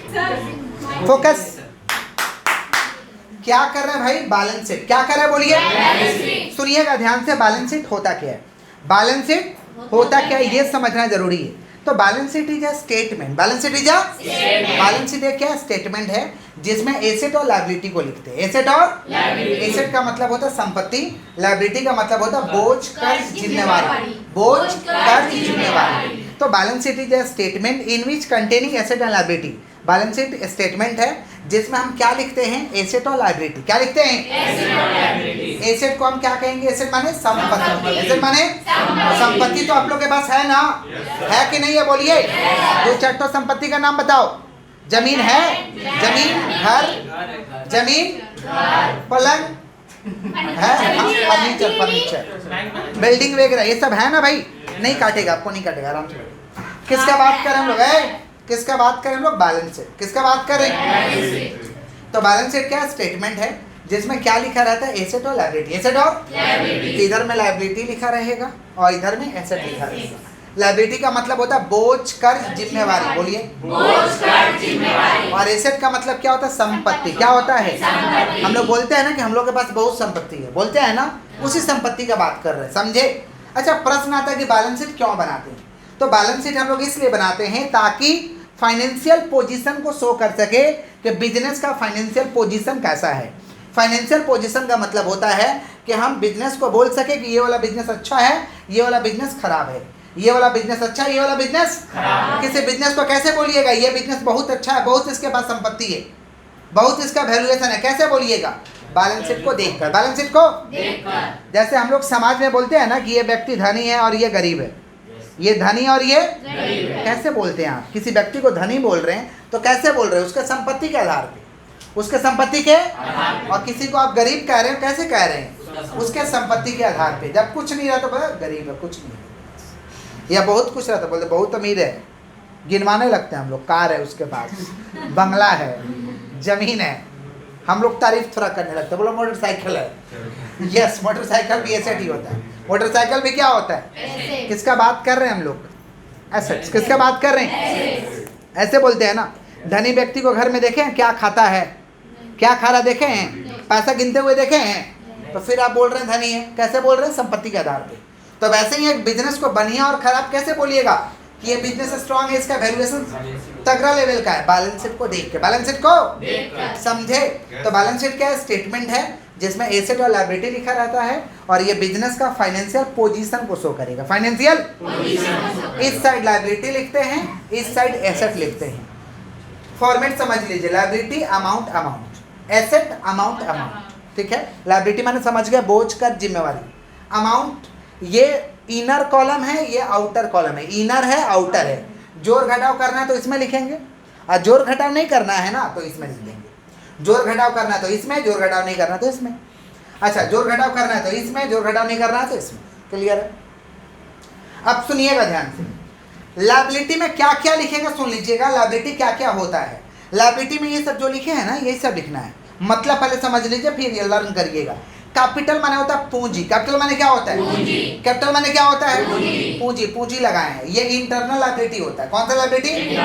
Focus. क्या कर रहे हैं भाई? Balance sheet. क्या कर रहे हैं बोलिए? सुनिएगा ध्यान से। बैलेंस शीट होता क्या है? बैलेंस शीट होता क्या है ये समझना जरूरी है। तो balance sheet is a statement. Balance sheet is a balance sheet एक क्या स्टेटमेंट है जिसमें एसेट और लायबिलिटी को लिखते हैं। एसेट और एसेट का मतलब होता है संपत्ति, लायबिलिटी का मतलब होता है बोझ, कर्ज, जिम्मेवारी। बोझ, कर्ज, जिम्मेवारी। तो balance sheet is a statement in which containing asset and liability. Balance sheet statement है जिसमें हम क्या लिखते हैं? एसेट और लायबिलिटी। क्या लिखते हैं? एसेट को हम क्या कहेंगे? एसेट माने संपत्ति। एसेट माने संपत्ति। तो आप लोग के पास है ना? है कि नहीं है बोलिए? दो चार संपत्ति का नाम बताओ। जमीन है? जमीन, घर, जमीन, पलंग है, फर्नीचर, फर्नीचर, बिल्डिंग वगैरह ये सब है ना भाई? नहीं काटेगा, आपको नहीं काटेगा, आराम से। किसका बात करें हम लोग? किसका बात करें हम लोग? Balance sheet. किसका बात करें? तो बैलेंस शीट क्या स्टेटमेंट है जिसमें क्या लिखा रहता है? एसेट और लायबिलिटी। एसेट और इधर में लायबिलिटी लिखा रहेगा और इधर में एसेट लिखा रहेगा। लायबिलिटी का मतलब होता है बोझ, कर्ज, जिम्मेवारी। बोलिए बोझ, कर्ज, जिम्मेवारी। और एसेट का मतलब क्या होता है? संपत्ति। क्या होता है? हम लोग बोलते हैं ना कि हम लोग के पास बहुत संपत्ति है, बोलते हैं ना, उसी संपत्ति का बात कर रहे हैं, समझे? अच्छा, प्रश्न आता है कि बैलेंस शीट क्यों बनाते हैं? तो बैलेंस शीट हम लोग इसलिए बनाते हैं ताकि फाइनेंशियल पोजीशन को शो कर सके कि बिजनेस का फाइनेंशियल पोजीशन कैसा है। फाइनेंशियल पोजीशन का मतलब होता है कि हम बिजनेस को बोल सके कि ये वाला बिजनेस अच्छा है, ये वाला बिजनेस खराब है, ये वाला बिजनेस अच्छा है, ये वाला बिजनेस खराब। किसी बिजनेस को कैसे बोलिएगा? ये बिजनेस बहुत अच्छा है, बहुत इसके पास संपत्ति है, बहुत इसका वैल्यूएशन है, कैसे बोलिएगा? बैलेंस शीट को देखकर। बैलेंस शीट को देखकर। जैसे हम लोग समाज में बोलते हैं ना कि ये व्यक्ति धनी है और ये गरीब है, ये धनी और ये गरीब है। कैसे बोलते हैं आप? किसी व्यक्ति को धनी बोल रहे हैं तो कैसे बोल रहे हैं? उसके संपत्ति के आधार पे, उसके संपत्ति के। और किसी को आप गरीब कह रहे हैं, कैसे कह रहे हैं? उसके संपत्ति के आधार पे। जब कुछ नहीं रहा तो बोला गरीब है, कुछ नहीं है। या बहुत कुछ रहता बोलते बहुत अमीर है, गिनवाने लगते हैं हम लोग। कार है उसके पास, बंगला है, जमीन है, हम लोग तारीफ थोड़ा करने लगते हैं, बोलो मोटरसाइकिल है। यस, मोटरसाइकिल भी एसेट ही होता है। मोटरसाइकिल भी क्या होता है? किसका बात कर रहे हैं हम लोग? एसेट्स। किसका बात कर रहे हैं? ऐसे बोलते हैं ना। धनी व्यक्ति को घर में देखे हैं क्या खाता है, क्या खा रहा देखे हैं? पैसा गिनते हुए देखे हैं? तो फिर आप बोल रहे हैं धनी है। कैसे बोल रहे हैं? संपत्ति के आधार पे। तो वैसे ही एक बिजनेस को बढ़िया और खराब कैसे बोलिएगा कि ये बिजनेस स्ट्रांग है, इसका वैल्यूएशन तगड़ा लेवल का है? बैलेंस शीट को देख के। बैलेंस शीट को समझे? तो बैलेंस शीट क्या स्टेटमेंट है जिसमें एसेट और लायबिलिटी लिखा रहता है और ये बिजनेस का फाइनेंशियल पोजीशन को शो करेगा। फाइनेंशियल इस साइड लायबिलिटी लिखते हैं, इस साइड एसेट लिखते हैं। फॉर्मेट समझ लीजिए, liability amount, amount, asset amount, amount. ठीक है? लायबिलिटी माने समझ गए बोझ, कर, जिम्मेवारी। अमाउंट ये इनर कॉलम है, ये आउटर कॉलम है। इनर है, आउटर है। जोड़ घटाव करना है तो इसमें लिखेंगे, और जोड़ घटाव नहीं करना है ना तो इसमें लिख देंगे। जोड़ घटाव करना है तो इसमें, जोड़ घटाव नहीं करना तो इसमें। अच्छा, जोड़ घटाव करना है तो इसमें, जोड़ घटाव नहीं करना है तो इसमें। क्लियर है? अब सुनिएगा ध्यान से, लायबिलिटी में क्या क्या लिखेंगे सुन लीजिएगा। लायबिलिटी क्या क्या होता है? लायबिलिटी में ये सब जो लिखे हैं ना, यही सब लिखना है। मतलब पहले समझ लीजिए फिर ये लर्न करिएगा। कैपिटल माने होता है पूंजी। कैपिटल माने क्या होता है? कैपिटल माने क्या होता है? पूंजी। पूंजी लगाए हैं, ये इंटरनल लायबिलिटी होता है। कौन सा लायबिलिटी?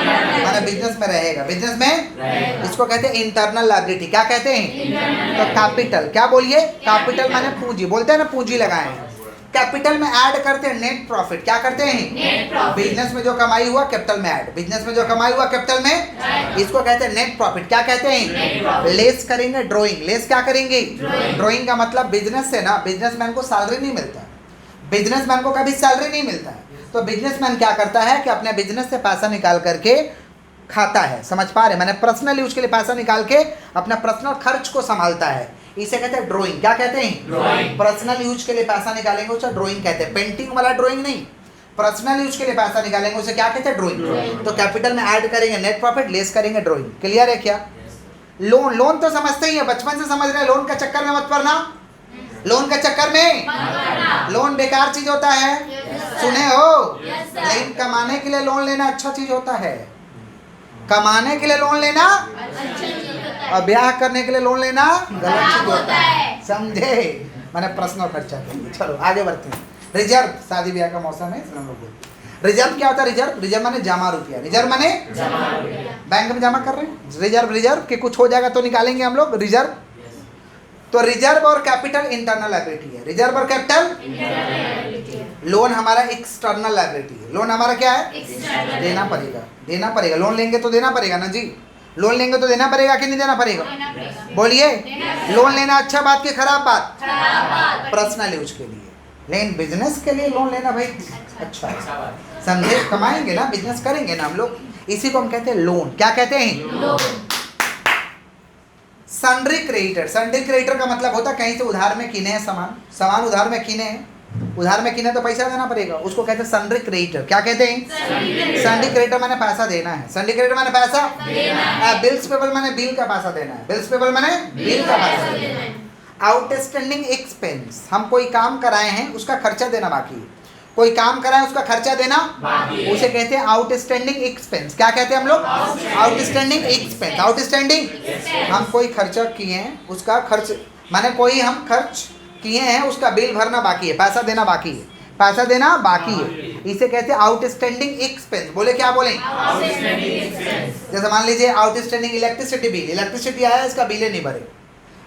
माने बिजनेस में रहेगा, बिजनेस में इसको कहते हैं इंटरनल लायबिलिटी। क्या कहते हैं? तो कैपिटल। क्या बोलिए? कैपिटल माने पूंजी। बोलते हैं ना पूंजी लगाए हैं। कैपिटल में ऐड करते हैं नेट प्रॉफिट। क्या करते हैं? बिजनेस में जो कमाई हुआ कैपिटल में ऐड, बिजनेस में जो कमाई हुआ कैपिटल में, इसको कहते हैं नेट प्रॉफिट। क्या कहते हैं? लेस करेंगे ड्रॉइंग। लेस क्या करेंगे? ड्रॉइंग का मतलब बिजनेस से ना, बिजनेसमैन को सैलरी नहीं मिलता है, बिजनेसमैन को कभी सैलरी नहीं मिलता है। तो बिजनेसमैन क्या करता है कि अपने बिजनेस से पैसा निकाल करके खाता है। समझ पा रहे? मैंने पर्सनल यूज के लिए पैसा निकाल के अपना पर्सनल खर्च को संभालता है, इसे कहते हैं ड्राइंग। क्या कहते हैं? ड्राइंग। पर्सनल यूज के लिए पैसा निकालेंगे उसे ड्राइंग कहते हैं। पेंटिंग वाला ड्राइंग नहीं, पर्सनल यूज के लिए पैसा निकालेंगे उसे क्या कहते हैं? ड्राइंग। तो कैपिटल में ऐड करेंगे नेट प्रॉफिट, लेस करेंगे ड्राइंग। क्लियर है क्या? लोन, लोन तो समझते ही है, बचपन से समझ रहे हैं। लोन का चक्कर में मत पड़ना, लोन के चक्कर में। लोन बेकार चीज होता है, सुने हो? लेकिन कमाने के लिए लोन लेना अच्छा चीज होता है। कमाने के लिए लोन लेना और ब्याह करने के लिए लोन लेना गलत चीज होता है, समझे? मैंने पर्सनल खर्चा के लिए। चलो आगे बढ़ते हैं। रिजर्व, शादी ब्याह का मौसम है इसलिए हम लोग बोलते हैं। रिजर्व क्या होता है? रिजर्व, रिजर्व माने जमा रुपया, रिजर्व माने बैंक में जमा कर रहे हैं, रिजर्व, रिजर्व के कुछ हो जाएगा तो निकालेंगे हम लोग रिजर्व। तो रिजर्व और कैपिटल इंटरनल लायबिलिटी है, रिजर्व और कैपिटल। लोन हमारा एक्सटर्नल लायबिलिटी है, लोन हमारा क्या है? देना पड़ेगा, देना पड़ेगा, लोन लेंगे तो देना पड़ेगा ना जी, लोन लेंगे तो देना पड़ेगा कि नहीं देना पड़ेगा? बोलिए, लोन लेना अच्छा बात की खराब बात? पर्सनल यूज के लिए, लेकिन बिजनेस के लिए लोन लेना भाई अच्छा है, समझे? कमाएंगे ना, बिजनेस करेंगे ना हम लोग, इसी को हम कहते हैं लोन। क्या कहते हैं? सन्ड्री क्रेडिटर, सन्ड्री क्रेडिटर का मतलब होता है कहीं से उधार में किने हैं सामान, सामान उधार में किने हैं, उधार में किने तो पैसा देना पड़ेगा, उसको कहते हैं सन्ड्री क्रेडिटर। क्या कहते हैं? सन्ड्री क्रेडिटर माने पैसा देना है, सन्ड्री क्रेडिटर माने पैसा देना है। बिल्स पेबल माने बिल का पैसा देना है, बिल्स पेबल माने बिल का पैसा देना है। आउटस्टैंडिंग एक्सपेंस, हम कोई काम कराए हैं उसका खर्चा देना बाकी है, कोई काम कराए उसका खर्चा देना उसे कहते हैं आउटस्टैंडिंग एक्सपेंस। क्या कहते हैं हम लोग? Outstanding expense. आउटस्टैंडिंग, हम कोई खर्चा किए हैं उसका खर्च, माने कोई हम खर्च किए हैं उसका बिल भरना बाकी है, पैसा देना बाकी है, पैसा देना बाकी है, इसे कहते हैं आउटस्टैंडिंग एक्सपेंस। बोले क्या बोले? जैसे मान लीजिए आउटस्टैंडिंग इलेक्ट्रिसिटी बिल, इलेक्ट्रिसिटी आया इसका बिल नहीं भरे,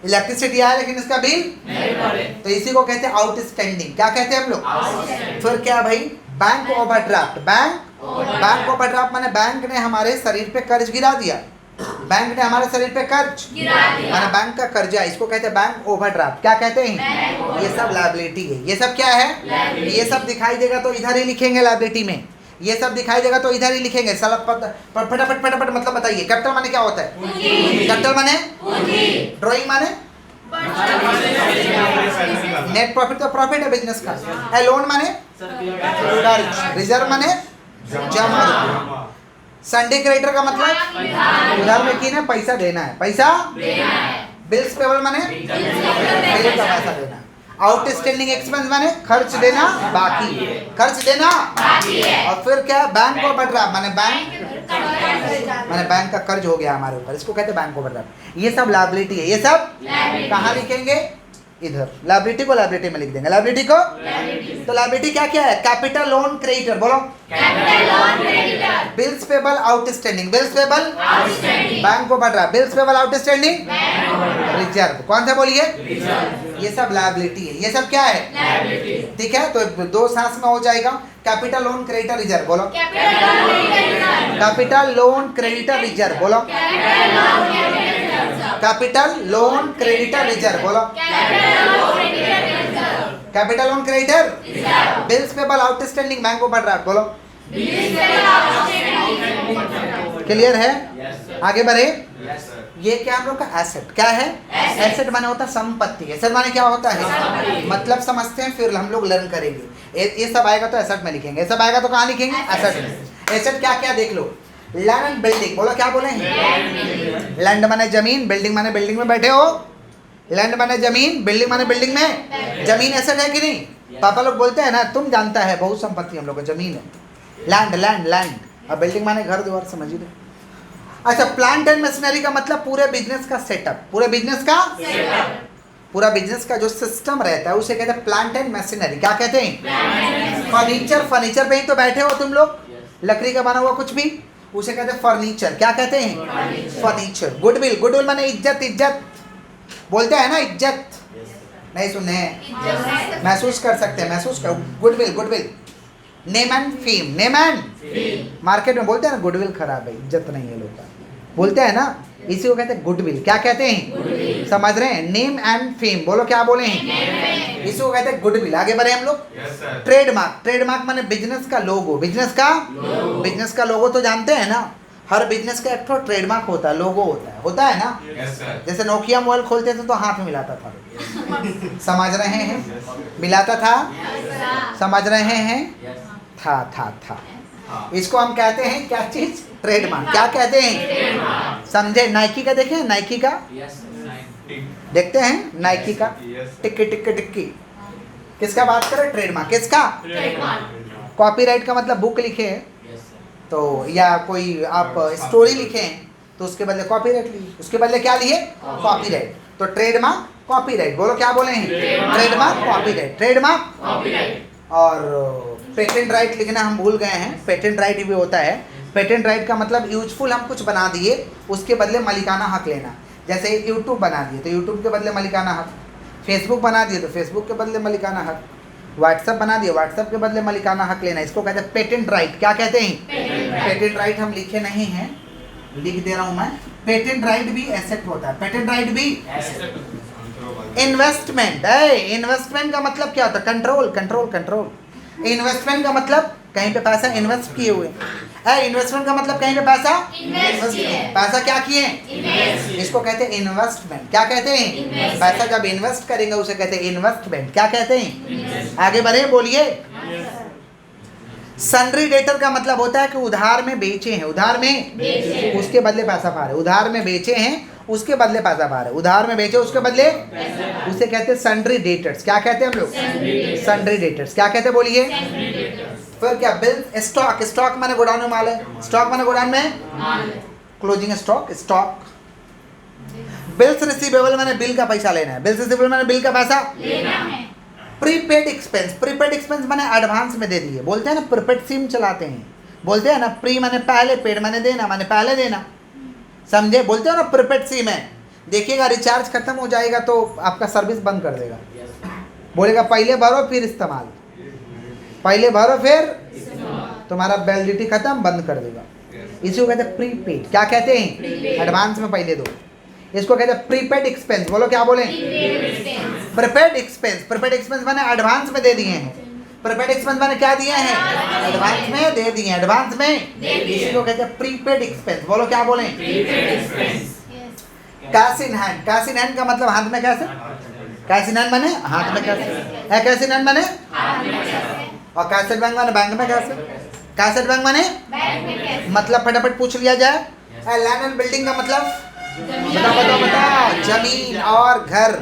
इलेक्ट्रिसिटी आया लेकिन इसका बिल नहीं भरे, तो इसी को कहते हैं आउटस्टैंडिंग। क्या कहते हैं हम लोग? फिर क्या भाई? Bank overdraft. बैंक ओवरड्राफ्ट माने बैंक ने हमारे शरीर पे कर्ज गिरा दिया, बैंक ने हमारे शरीर पे कर्ज माने बैंक का कर्जा, इसको कहते हैं बैंक ओवरड्राफ्ट। क्या कहते हैं? ये सब लायबिलिटी है। ये सब क्या है? ये सब दिखाई देगा तो इधर ही लिखेंगे लायबिलिटी में, ये सब दिखाई देगा तो इधर ही लिखेंगे। फटाफट फटाफट मतलब बताइए, कैपिटल माने क्या होता है? कैपिटल माने ड्राइंग माने नेट प्रॉफिट, तो प्रॉफिट है बिजनेस का। लोन माने कर्ज, रिजर्व माने जमा। सन्ड्री क्रेडिटर का मतलब उधार में किने पैसा देना है, पैसा बिल्स पेबल माने बिल का पैसा देना। आउटस्टैंडिंग एक्सपेंस माने खर्च देना बाकी, खर्च देना बाकी है। और फिर क्या? बैंक ओवरड्राफ्ट माने बैंक का कर्ज हो गया हमारे ऊपर, इसको कहते हैं बैंक ओवरड्राफ्ट। ये सब लायबिलिटी है, ये सब कहाँ लिखेंगे? इधर लायबिलिटी को लायबिलिटी में लिख देंगे, लायबिलिटी को। तो लायबिलिटी क्या क्या है? Capital, loan, creditor. बोलो, capital, loan, creditor. Bills payable, outstanding, bills payable, outstanding. Bank overdraft, bills payable, outstanding, reserve. कौन सा बोलिए? ये सब लायबिलिटी है, ये सब क्या है? ठीक है, तो दो सांस में हो जाएगा। Capital, loan, creditor, reserve. बोलो, कैपिटल, लोन, क्रेडिटर, रिजर्व। बोलो, कैपिटल, लोन, क्रेडिटर, रिजर्व। बोलो, capital, loan, creditor, bills payable, outstanding, bank overdraft. बोलो, क्लियर है? आगे बढ़े। ये क्या हम लोग का एसेट? क्या है? एसेट माने होता है संपत्ति। एसेट माने क्या होता है? मतलब समझते हैं फिर हम लोग लर्न करेंगे। ये सब आएगा तो एसेट में लिखेंगे, ये सब आएगा तो कहाँ लिखेंगे? एसेट में। एसेट क्या क्या देख लो। Land and building. बोलो, क्या बोले हैं? लैंड माने जमीन, बिल्डिंग माने बिल्डिंग में बैठे हो। लैंड माने जमीन, बिल्डिंग माने बिल्डिंग में। जमीन एसेट है कि नहीं? पापा लोग बोलते हैं ना, तुम जानता है बहुत संपत्ति हम लोग का जमीन है। Land, land, land. और बिल्डिंग माने घर द्वार, समझ लो। अच्छा, प्लांट एंड मशीनरी का मतलब पूरे बिजनेस का सेटअप, पूरे बिजनेस का पूरा बिजनेस का जो सिस्टम रहता है उसे कहते हैं प्लांट एंड मशीनरी। क्या कहते हैं? फर्नीचर, फर्नीचर पे ही तो बैठे हो तुम लोग, लकड़ी का बना हुआ कुछ भी उसे कहते हैं फर्नीचर। क्या कहते हैं? फर्नीचर। गुडविल, गुडविल माने इज्जत, इज्जत बोलते हैं ना, इज्जत नहीं सुने हैं? महसूस कर सकते हैं, महसूस कर। Goodwill, goodwill. Name and fame, name and market में बोलते हैं ना गुडविल खराब है, इज्जत नहीं है लोग का, बोलते हैं ना, इसी को कहते हैं गुडविल। क्या कहते हैं? समझ रहे हैं? Name and fame. बोलो, क्या बोले हैं? इसी को कहते हैं गुडविल। आगे बढ़े हम लोग। ट्रेडमार्क, ट्रेडमार्क माने बिजनेस का लोगो, बिजनेस का लोगो तो जानते हैं ना, हर बिजनेस का एक तो ट्रेडमार्क होता है, लोगो होता है ना। जैसे नोकिया मोबाइल खोलते थे तो हाथ में मिलाता था, समझ रहे हैं? मिलाता था, समझ रहे हैं? था। इसको हम कहते हैं क्या चीज? ट्रेडमार्क। क्या कहते हैं? समझे? नाइकी का देखें, नाइकी का देखते हैं, नाइकी का टिक्की टिक्की टिक्की, किसका बात करें? ट्रेडमार्क। किसका? कॉपीराइट का मतलब बुक लिखे हैं तो, या कोई आप स्टोरी लिखे हैं तो उसके बदले कॉपीराइट लिए, उसके बदले क्या लिए? कॉपीराइट। तो ट्रेडमार्क, कॉपीराइट। बोलो, क्या बोले हैं? Trademark, copyright. ट्रेडमार्क और पेटेंट राइट लिखना हम भूल गए हैं। पेटेंट राइट भी होता है। पेटेंट राइट का मतलब यूजफुल हम कुछ बना दिए, उसके बदले मालिकाना हक लेना। जैसे यूट्यूब बना दिए तो यूट्यूब के बदले मालिकाना हक, फेसबुक बना दिए तो फेसबुक के बदले मालिकाना हक, व्हाट्सअप बना दिए व्हाट्सअप के बदले मालिकाना हक लेना। इसको कहते हैं पेटेंट राइट। क्या कहते हैं? पेटेंट राइट हम लिखे नहीं हैं, लिख दे रहा हूं मैं। पेटेंट राइट भी एसेट होता है। पेटेंट राइट भी इन्वेस्टमेंट है। इन्वेस्टमेंट का मतलब क्या होता है? Control control control. इन्वेस्टमेंट का मतलब कहीं पे पैसा इन्वेस्ट किए हुए। इन्वेस्टमेंट का मतलब कहीं पे पैसा इन्वेस्ट किए। पैसा क्या किए? इसको कहते हैं इन्वेस्टमेंट। क्या कहते हैं? पैसा जब इन्वेस्ट करेंगे उसे कहते हैं इन्वेस्टमेंट। क्या कहते हैं? आगे बढ़े, बोलिए। सन्ड्री डेटर का मतलब होता है कि उधार में बेचे हैं, उधार में उसके बदले पैसा पा रहे। उधार में बेचे हैं उसके बदले पैसा पा रहे। उधार में बेचे उसके बदले, उसे कहते हैं सन्ड्री डेटर्स। क्या कहते हैं हम लोग? Sundry debtors. क्या कहते हैं, बोलिए। फिर क्या? Bill stock. स्टॉक माने गोडाउन में माल है। स्टॉक माने गोडाउन में closing stock, stock. Bills receivable माने बिल का पैसा लेना है। बिल्स रिसीवेबल माने बिल का पैसा लेना है। Prepaid expense. प्रीपेड एक्सपेंस माने एडवांस में दे दिए। बोलते हैं ना प्रीपेड सिम चलाते हैं, बोलते हैं ना प्री माने पहले, पेड माने देना, माने पहले देना, समझे? बोलते हो ना प्रीपेड सिम है। देखिएगा रिचार्ज खत्म हो जाएगा तो आपका सर्विस बंद कर देगा, बोलेगा पहले भरो फिर इस्तेमाल, पहले भरो फिर तुम्हारा वैलिडिटी खत्म, बंद कर देगा। इसी को कहते हैं प्रीपेड। क्या कहते हैं? एडवांस में पहले दो। इसको कहते हैं प्रीपेड एक्सपेंस। बोलो क्या बोले? Prepaid expense. प्रीपेड एक्सपेंस माने एडवांस में दे दिए हैं। प्रीपेड एक्सपेंस माने क्या दिए हैं? एडवांस में दे दिए, एडवांस में। इसी को कहते हैं प्रीपेड एक्सपेंस। बोलो क्या बोले? Cash in hand. Cash in hand का मतलब हाथ में कैसे। कैश इन हैंड माने हाथ में कैसे। कैश इन हैंड माने, और कैसेट बैंक माने बैंक में कैसे। कैसेट बैंक माने मतलब फटाफट पूछ लिया जाए। लैंड एंड बिल्डिंग का मतलब बताओ बताओ बताओ। जमीन और घर,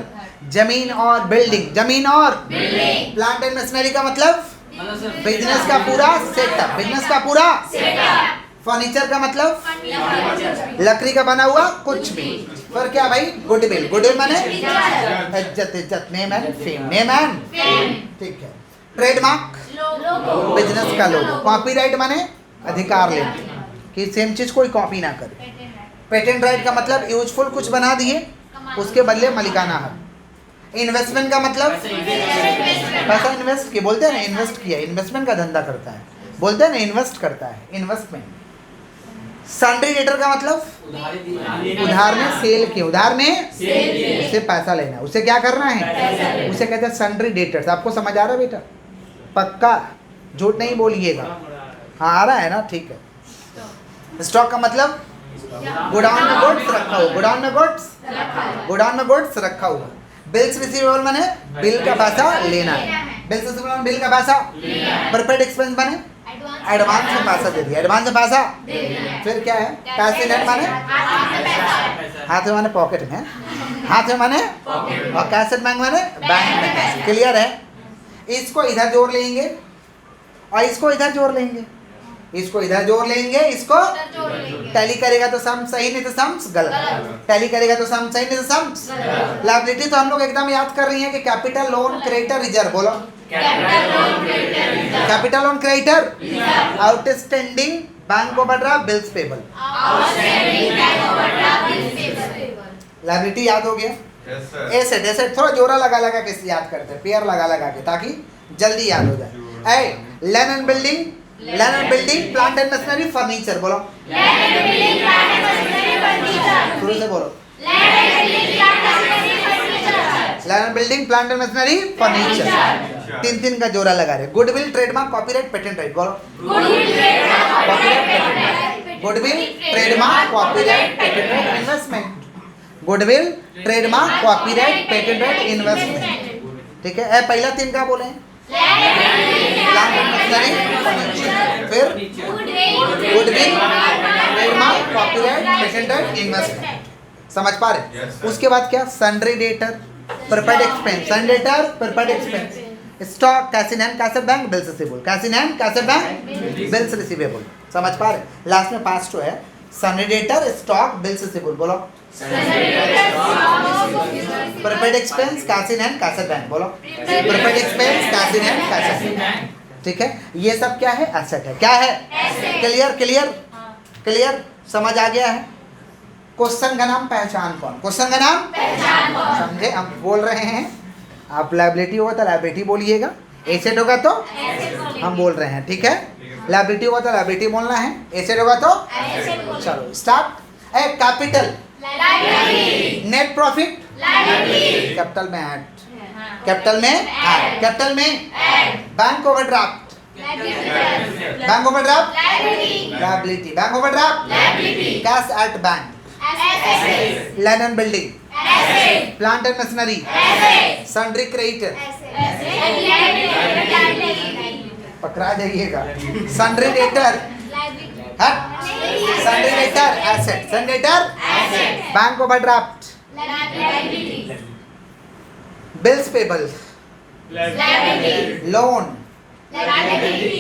जमीन और बिल्डिंग, जमीन और प्लांट एंड मशीनरी का मतलब बिजनेस का पूरा सेटअप, बिजनेस का पूरा सेटअप। फर्नीचर का मतलब लकड़ी का बना हुआ कुछ भी। पर क्या भाई? गुडविल। गुडविल माने इज्जत, इज्जत, name and fame, name and ठीक है। ट्रेडमार्क बिजनेस का लोगो। कॉपीराइट माने अधिकार लेना, कि सेम चीज कोई कॉपी ना करे। पेटेंट राइट का मतलब यूजफुल कुछ बना दिए उसके बदले मालिकाना हक। इन्वेस्टमेंट का मतलब पैसा इन्वेस्ट किया, बोलते हैं ना इन्वेस्ट किया, इन्वेस्टमेंट का धंधा करता है, बोलते हैं ना इन्वेस्ट करता है, इन्वेस्टमेंट। सन्ड्री डेटर का मतलब उधार में सेल किया, उधार में उसे पैसा लेना, उसे क्या करना है, उसे कहते हैं सन्ड्री डेटर्स। आपको समझ आ रहा है बेटा? पक्का झूठ नहीं बोलिएगा। हाँ आ रहा है ना? ठीक है। स्टॉक का मतलब गोडाउन में गुड्स रखा हुआ, गोडाउन में गुड्स, गोडाउन में गुड्स रखा हुआ। बिल्स रिसीवेबल माने बिल का पैसा लेना है। बिल्स रिसीवेबल बिल का पैसा। प्रीपेड एक्सपेंस माने एडवांस में पैसा दे दिया, एडवांस में पैसा। फिर क्या है? कैश इन हैंड माने हाथ में माने पॉकेट में, हाथ में माने, और कैश बैंक माने बैंक में। क्लियर है? इसको इधर जोड़ लेंगे और इसको इधर जोड़ लेंगे, इसको इधर जोड़ लेंगे, इसको टैली करेगा तो सम सही, नहीं तो सम्स गलत। टैली करेगा तो सम सही, नहीं तो सम्स। लायबिलिटी तो हम लोग एकदम याद कर रही हैं कि कैपिटल लोन क्रेडिटर रिजर्व। बोलो capital loan creditor, outstanding bank overdraft, bills payable. Liability याद हो गया? एसेट, एसेट थोड़ा जोरा लगा लगा के याद करते हैं, पेयर लगा लगा के, ताकि जल्दी याद हो जाए। Land and building, land and building, plant and machinery, furniture. बोलो शुरू से बोलो। Land and building, plant and machinery, furniture. तीन तीन का जोरा लगा रहे। Goodwill, trademark, copyright, patent right. बोलो goodwill, trademark, copyright, patent right, investment. Goodwill, trademark, copyright, patent right, investment. ठीक है? पहला तीन का बोले, प्लांट एंड मशीनरी, फर्नीचर। फिर goodwill, trademark, copyright, patent right, investment. समझ पा रहे? उसके बाद क्या? Sundry debtor, prepaid expense. Sundry debtor, prepaid expense. Stock, cash in hand, cash bank, bills receivable. Cash in hand, cash bank, bills receivable. समझ पा रहे? लास्ट में 5 तो है। Sundry debtor, stock, bills receivable. बोलो prepaid expense, cash in hand, cash bank. बोलो prepaid expense, cash in hand, cash bank. ठीक है, ये सब क्या है, एसेट है। क्या है, क्लियर क्लियर क्लियर, समझ आ गया है। क्वेश्चन का नाम पहचान कौन, क्वेश्चन का नाम पहचान कौन, समझे। हम बोल रहे हैं, आप लायबिलिटी होगा तो लायबिलिटी बोलिएगा, एसेट होगा तो हम बोल रहे हैं, ठीक है। लायबिलिटी होगा तो लायबिलिटी बोलना है, एसेट होगा तो चलो स्टार्ट। ए कैपिटल, नेट प्रॉफिट, कैपिटल में ऐड, कैपिटल में ऐड, कैपिटल में bank overdraft, bank overdraft liability, bank overdraft cash at bank, land and building, plant and machinery, sundry creditor, पकड़ा जाइएगा, sundry debtor, sundry debtor asset, sundry debtor bank overdraft, bills payable, loan,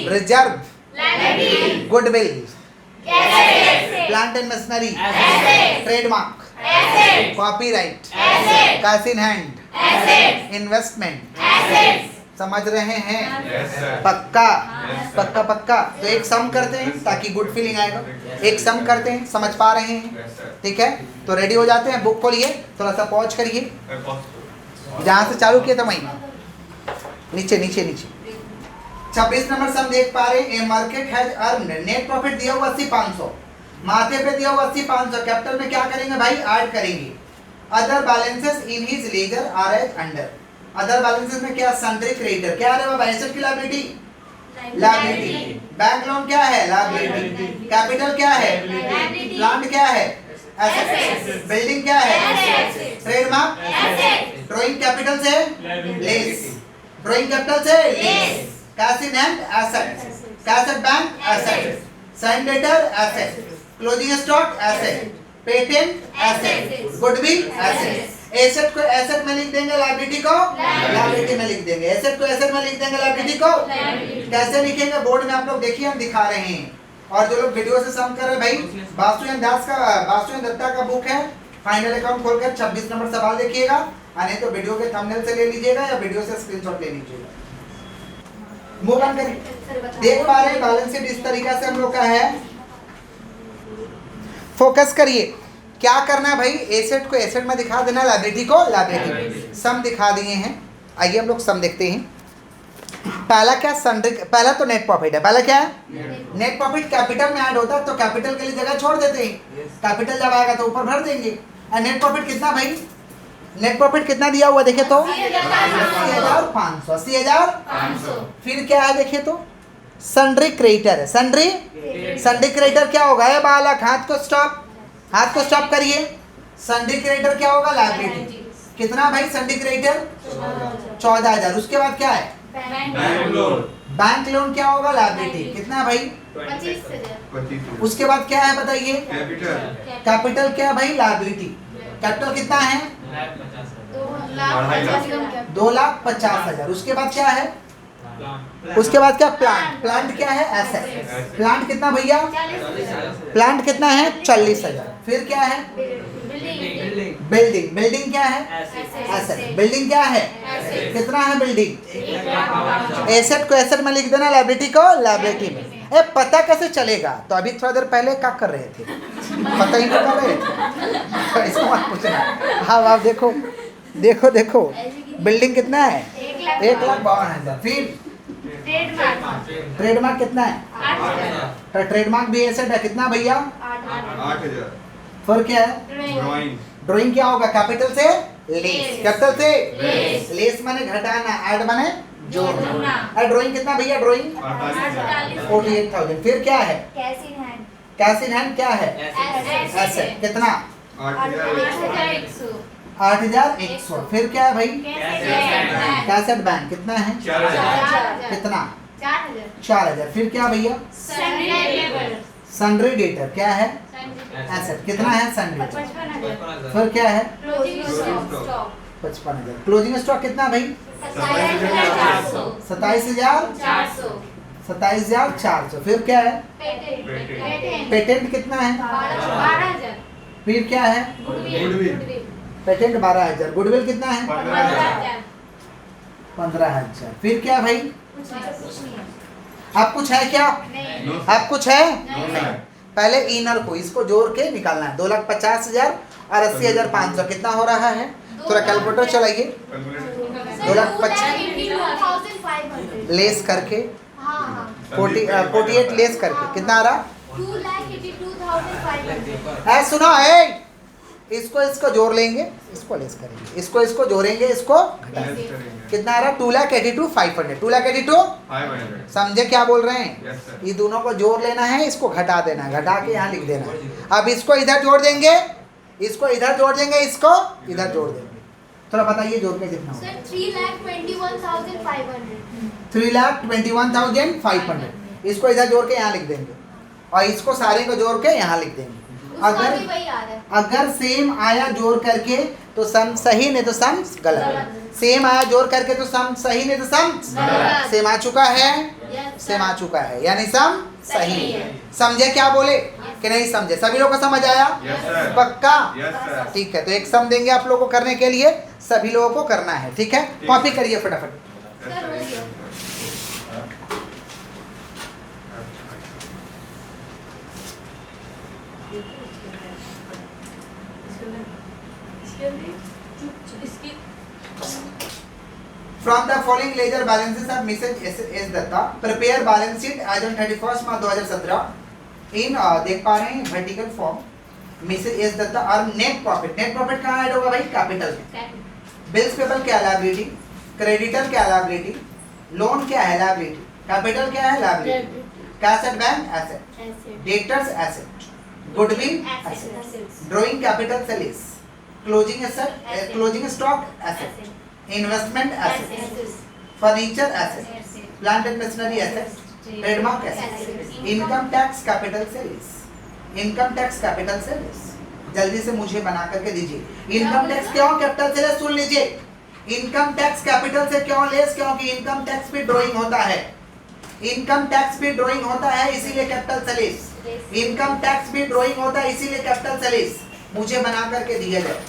reserve, goodwill, plant and machinery, trademark, copyright, cash in hand, investment, समझ रहे हैं, पक्का पक्का पक्का। तो एक सम करते हैं ताकि गुड फीलिंग आएगा, एक सम करते हैं, समझ पा रहे हैं, ठीक है। तो रेडी हो जाते हैं, बुक खोलिए, थोड़ा सा पॉज करिए, जहाँ से चालू किया था वहीं नीचे नीचे नीचे। 26 नंबर सम देख पा रहे हैं, a market has earned, net profit दिया हुआ 80,500, माथे पे दिया हुआ 80,500, कैपिटल में क्या करेंगे भाई, ऐड करेंगे। Other balances in his ledger are as under, other balances में क्या, सन्ड्री क्रेडिटर, क्या है बाबा, एसेट की लायबिलिटी, लायबिलिटी, बैंक लोन क्या है, लायबिलिटी, कैपिटल क्या है, प्लांट क्या है, एसेट, बिल्डिंग क्या है, ट्रेडमार्क, ड्राइंग कैपिटल से लेस, ड्राइंग कैपिटल से less, cash in hand asset, cash at bank asset, sundry debtor asset, closing stock asset, patent asset, goodwill asset. Asset को asset में लिख देंगे, लायबिलिटी को लायबिलिटी में लिख देंगे, एसेट को एसेट में लिख देंगे, लायबिलिटी को कैसे लिखेंगे, बोर्ड में आप लोग देखिए, हम दिखा रहे हैं। और जो लोग वीडियो से सम कर रहे हैं भाई, वासुदेव दास का, वासुदेव दत्ता का बुक है, फाइनल अकाउंट खोलकर 26 नंबर सवाल देखिएगा, नहीं तो वीडियो के थंबनेल से ले लीजिएगा या वीडियो से स्क्रीनशॉट ले लीजिएगा। मूव ऑन करिए, देख पा रहे हैं बैलेंस शीट इस तरीका से हम लोग का है। फोकस करिए, क्या करना है भाई, एसेट को एसेट में दिखा देना, लायबिलिटी को लायबिलिटी। सम दिखा दिए हैं, आइए हम लोग सम देखते हैं। पहला क्या, सन्ड्री, पहला तो नेट प्रॉफिट है, पहला क्या है, नेट प्रॉफिट कैपिटल में ऐड होता है, तो कैपिटल के लिए जगह छोड़ देते हैं, कैपिटल जब आएगा तो ऊपर भर देंगे। और नेट प्रॉफिट कितना भाई, नेट प्रॉफिट कितना दिया हुआ देखे तो 80,500, 80,500। फिर क्या है देखे तो सन्ड्री क्रेडिटर है, सन्ड्री, सन्ड्री क्रेडिटर क्या होगा, ये बालक हाथ को स्टॉप, हाथ को स्टॉप करिए, सन्ड्री क्रेडिटर क्या होगा, लायबिलिटी, कितना भाई सन्ड्री क्रेडिटर 14,000। उसके बाद क्या है, बैंक लोन, बैंक लोन क्या होगा, लायबिलिटी, कितना भाई 25,000। उसके बाद क्या है बताइए, कैपिटल, कैपिटल क्या है भाई, लायबिलिटी, कैपिटल कितना है 2,50,000। उसके बाद क्या है, उसके बाद क्या, प्लांट, प्लांट क्या है, एसेट, प्लांट कितना भैया, प्लांट कितना है 40,000। फिर क्या है, बिल्डिंग, बिल्डिंग क्या है, एसेट, बिल्डिंग क्या है, कितना है बिल्डिंग, एसेट को एसेट में लिख देना, लायबिलिटी को लायबिलिटी में। ए पता कैसे चलेगा, तो अभी थोड़ा देर पहले क्या कर रहे थे, पता ही नहीं कर रहे थे, इसको मत पूछना। हाँ आप देखो देखो देखो, बिल्डिंग कितना है 1,52,000। फिर ट्रेडमार्क कितना है, तो ट्रेडमार्क भी एसेट है, कितना भैया 8,000। फिर क्या है, ड्राइंग, ड्राइंग क्या होगा, कैपिटल से लेस, कैपिटल से लेस माने घटाना, ऐड माने जोड़ना। और ड्राइंग कितना भैया, ड्राइंग 48,000। फिर क्या है, cash in hand, cash in hand क्या है, एसेट, कितना 8,100। फिर क्या है भाई, कैश एट बैंक, कितना है 4,000, कितना 4,000। फिर क्या भैया, सन्ड्री डेटर क्या है, एसेट, कितना है सन्ड्री, 55,000। फिर क्या है, 55,000। क्लोजिंग स्टॉक कितना भाई, 27,400। फिर क्या है, पेटेंट कितना है 12,000। फिर क्या है, पेटेंट 12,000। गुडविल कितना है 15,000। फिर क्या भाई, अब कुछ है क्या? नहीं। अब कुछ है? नहीं। पहले इनर को इसको जोड़ के निकालना है। 2,50,000 और 80,500 कितना हो रहा है? थोड़ा कैलकुलेटर चलाइए। 2,50,000 लेस करके 48 लेस करके कितना आ रहा? 2,82,500। है सुना है? इसको जोड़ लेंगे, इसको लेस करेंगे, इसको जोड़ेंगे, इसको घटाएंगे। कितना आ रहा? 2,82,500। 2,82,500 समझे क्या बोल रहे हैं? Yes, sir. ये दोनों को जोड़ लेना है, इसको घटा देना है, घटा के यहाँ लिख देना है। अब इसको इधर जोड़ देंगे, इसको इधर जोड़ देंगे, इसको इधर जोड़ देंगे। थोड़ा बताइए जोड़ के कितना होगा? सर 3,21,500। 3,21,500 इसको इधर जोड़ के यहाँ लिख देंगे और इसको सारे को जोड़ के यहाँ लिख देंगे। उसका अगर भी वही आ रहा है। अगर सेम आया जोड़ करके तो सम सही, नहीं तो सम गलत। सेम आया जोड़ करके तो सम सही, नहीं तो सम गलत। सेम आ चुका है, Yes, सेम आ sir। चुका है, यानी सम सही सही है। है। समझे क्या बोले कि नहीं समझे? सभी लोगों को समझ आया? Yes, sir. पक्का? Yes, sir. ठीक है, तो एक सम देंगे आप लोगों को करने के लिए, सभी लोगों को करना है। ठीक है, कॉपी करिए फटाफट। सर हो गया। From the following ledger balances of Mrs. S. Datta, prepare balance sheet as on 31st March 2017 in देख पा रहे हैं vertical form. Mrs S Datta और नेट प्रॉफिट। नेट प्रॉफिट कहाँ ऐड होगा भाई? कैपिटल में। बिल्स पेबल क्या है? लायबिलिटी। क्रेडिटर क्या है? लायबिलिटी। लोन क्या है? लायबिलिटी। कैपिटल क्या है? Liability. Cash at bank asset. Debtors asset. Goodwill asset. Drawing capital sales. Closing asset, closing stock asset. Investment asset. Furniture asset. Plant and machinery asset. Trademark asset. Income tax capital sales. Income tax capital sales. जल्दी से मुझे बना करके दीजिए। Income tax क्यों capital से less? सुन लीजिए, इनकम टैक्स कैपिटल से क्यों लेस? क्योंकि इनकम टैक्स पे ड्राइंग होता है। इनकम टैक्स पे ड्राइंग होता है, इसीलिए कैपिटल से लेस। इनकम टैक्स पे ड्राइंग होता है, इसीलिए कैपिटल से लेस। मुझे बना करके दिया जाए।